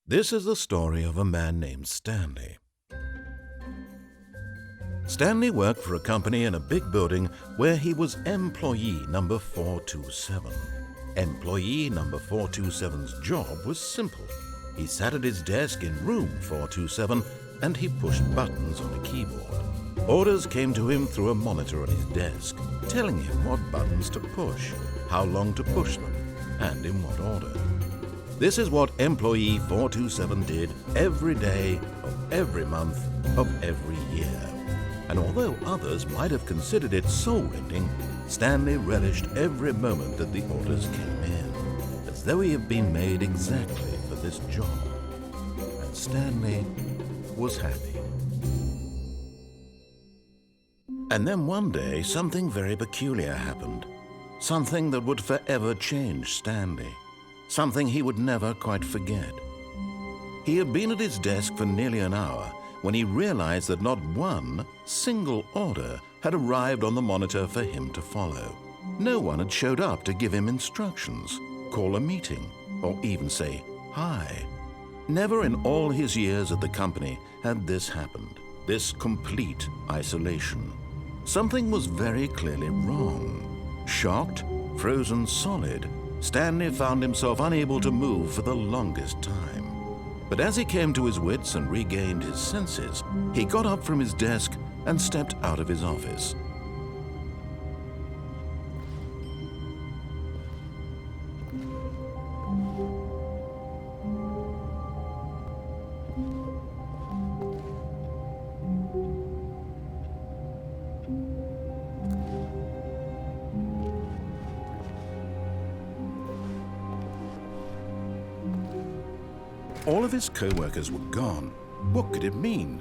This is the story of a man named Stanley. Stanley worked for a company in a big building where he was employee number 427. Employee number 427's job was simple. He sat at his desk in room 427 and he pushed buttons on a keyboard. Orders came to him through a monitor on his desk, telling him what buttons to push, how long to push them, and in what order. This is what employee 427 did every day of every month of every year. And although others might have considered it soul-rending, Stanley relished every moment that the orders came in, as though he had been made exactly for this job. And Stanley was happy. And then one day, something very peculiar happened. Something that would forever change Stanley. Something he would never quite forget. He had been at his desk for nearly an hour when he realized that not one single order had arrived on the monitor for him to follow. No one had showed up to give him instructions, call a meeting, or even say hi. Never in all his years at the company had this happened, this complete isolation. Something was very clearly wrong. Shocked, frozen solid, Stanley found himself unable to move for the longest time. But as he came to his wits and regained his senses, he got up from his desk and stepped out of his office. All of his co-workers were gone. What could it mean?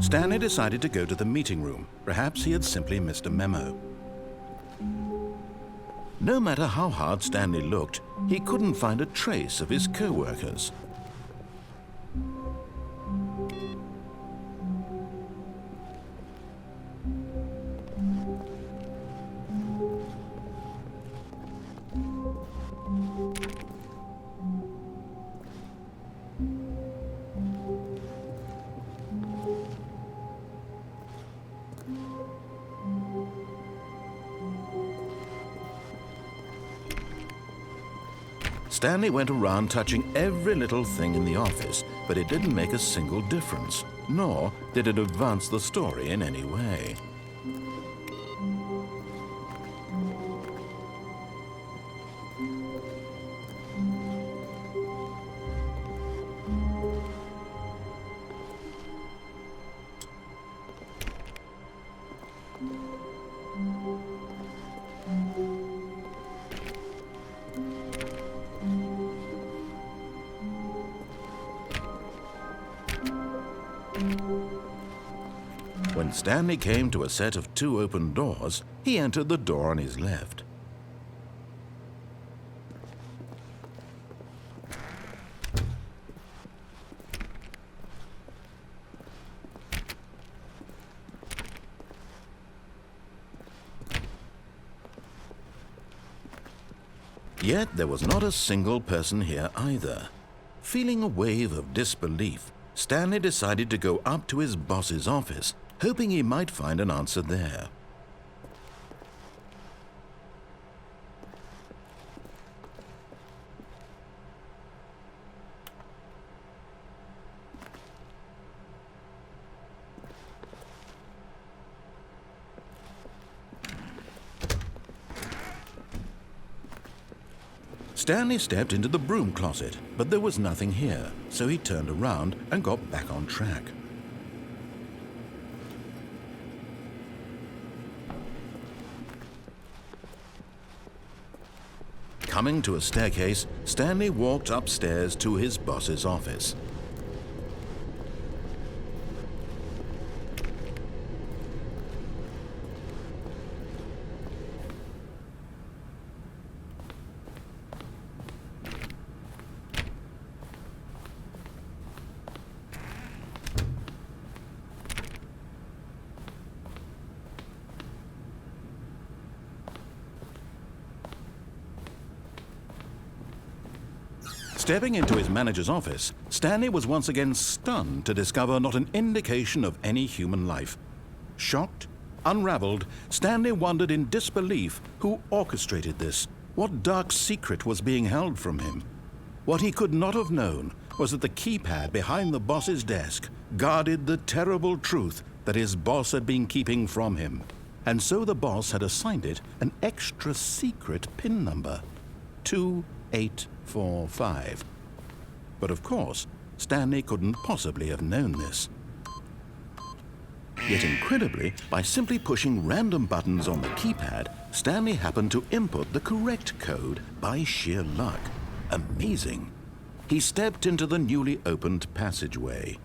Stanley decided to go to the meeting room. Perhaps he had simply missed a memo. No matter how hard Stanley looked, he couldn't find a trace of his co-workers. Stanley went around touching every little thing in the office, but it didn't make a single difference, nor did it advance the story in any way. When Stanley came to a set of 2 open doors, he entered the door on his left. Yet there was not a single person here either. Feeling a wave of disbelief, Stanley decided to go up to his boss's office, hoping he might find an answer there. Stanley stepped into the broom closet, but there was nothing here, so he turned around and got back on track. Coming to a staircase, Stanley walked upstairs to his boss's office. Stepping into his manager's office, Stanley was once again stunned to discover not an indication of any human life. Shocked, unraveled, Stanley wondered in disbelief who orchestrated this, what dark secret was being held from him. What he could not have known was that the keypad behind the boss's desk guarded the terrible truth that his boss had been keeping from him. And so the boss had assigned it an extra secret PIN number, 2845. But of course, Stanley couldn't possibly have known this. Yet incredibly, by simply pushing random buttons on the keypad, Stanley happened to input the correct code by sheer luck. Amazing. He stepped into the newly opened passageway.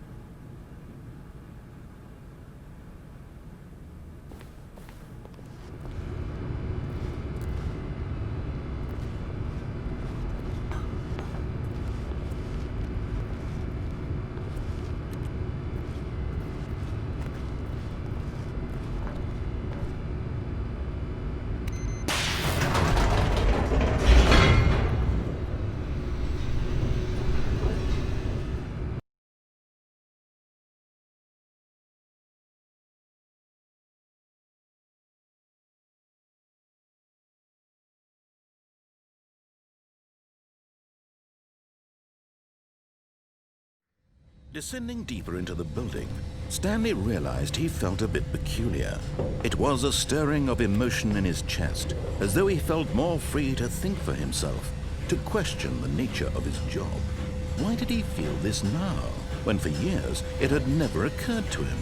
Descending deeper into the building, Stanley realized he felt a bit peculiar. It was a stirring of emotion in his chest, as though he felt more free to think for himself, to question the nature of his job. Why did he feel this now, when for years it had never occurred to him?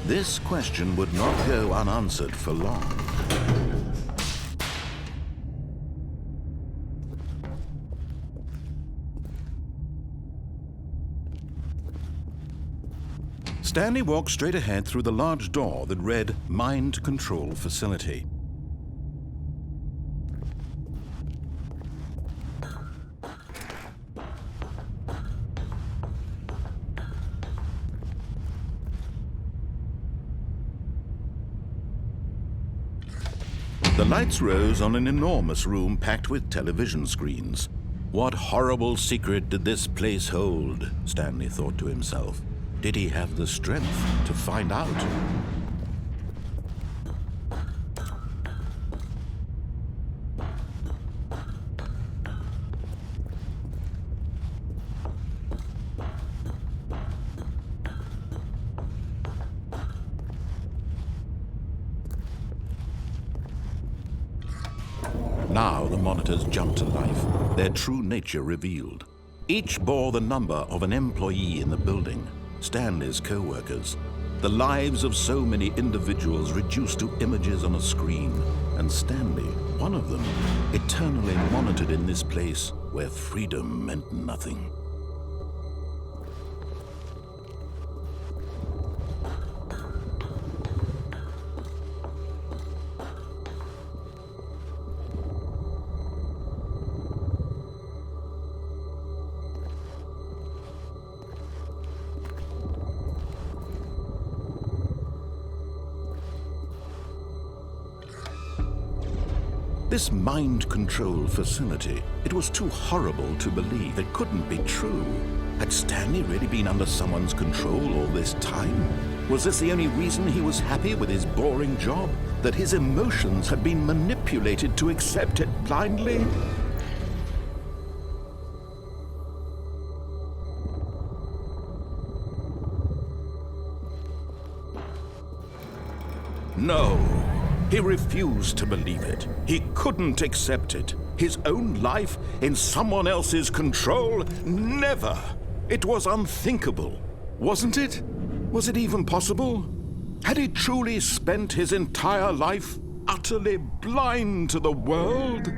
This question would not go unanswered for long. Stanley walked straight ahead through the large door that read Mind Control Facility. The lights rose on an enormous room packed with television screens. What horrible secret did this place hold? Stanley thought to himself. Did he have the strength to find out? Now the monitors jumped to life, their true nature revealed. Each bore the number of an employee in the building. Stanley's co-workers, the lives of so many individuals reduced to images on a screen, and Stanley, one of them, eternally monitored in this place where freedom meant nothing. This mind control facility, it was too horrible to believe. It couldn't be true. Had Stanley really been under someone's control all this time? Was this the only reason he was happy with his boring job? That his emotions had been manipulated to accept it blindly? No. He refused to believe it. He couldn't accept it. His own life in someone else's control? Never! It was unthinkable. Wasn't it? Was it even possible? Had he truly spent his entire life utterly blind to the world?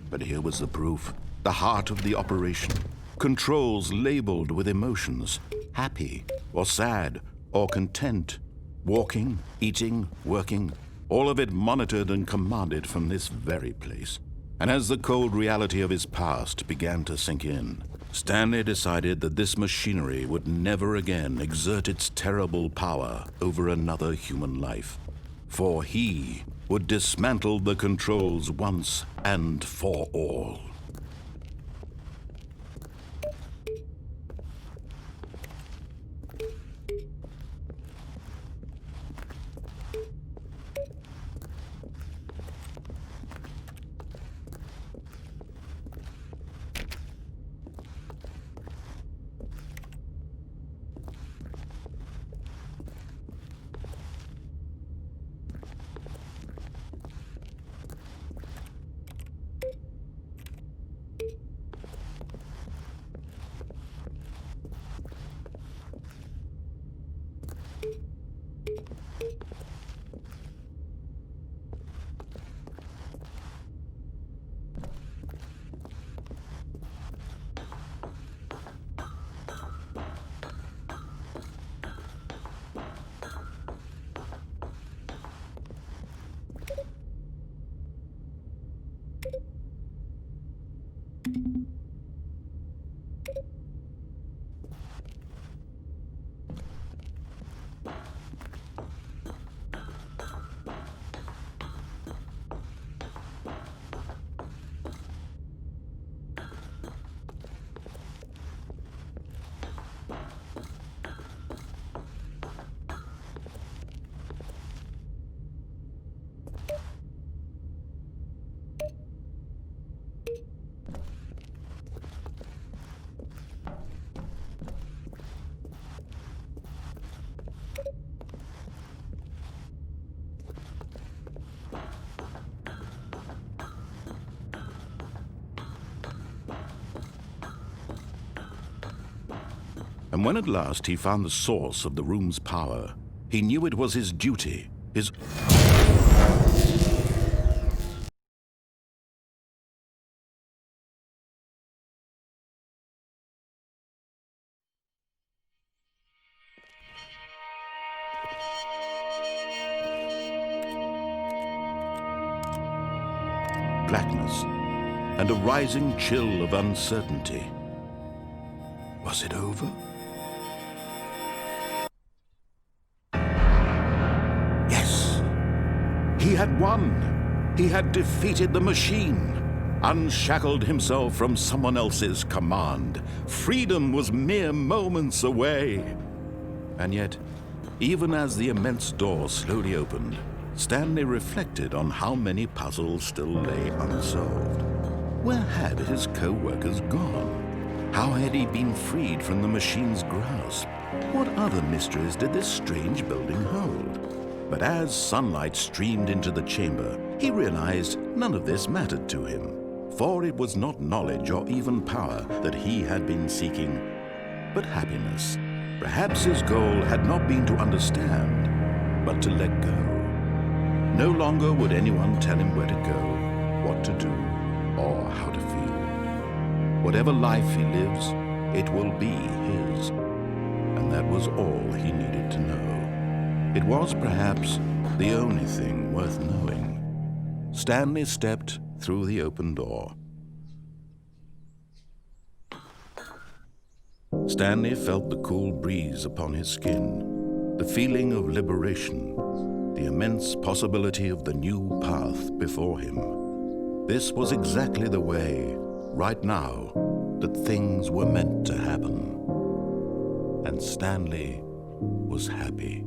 But here was the proof. The heart of the operation. Controls labeled with emotions. Happy, or sad, or content. Walking, eating, working. All of it monitored and commanded from this very place. And as the cold reality of his past began to sink in, Stanley decided that this machinery would never again exert its terrible power over another human life. For he would dismantle the controls once and for all. And when at last he found the source of the room's power, he knew it was his duty, his... blackness, and a rising chill of uncertainty. Was it over? Yes! He had won! He had defeated the machine! Unshackled himself from someone else's command. Freedom was mere moments away. And yet, even as the immense door slowly opened, Stanley reflected on how many puzzles still lay unsolved. Where had his co-workers gone? How had he been freed from the machine's grasp? What other mysteries did this strange building hold? But as sunlight streamed into the chamber, he realized none of this mattered to him, for it was not knowledge or even power that he had been seeking, but happiness. Perhaps his goal had not been to understand, but to let go. No longer would anyone tell him where to go, what to do, or how to feel. Whatever life he lives, it will be his. And that was all he needed to know. It was perhaps the only thing worth knowing. Stanley stepped through the open door. Stanley felt the cool breeze upon his skin, the feeling of liberation, the immense possibility of the new path before him. This was exactly the way, right now, that things were meant to happen. And Stanley was happy.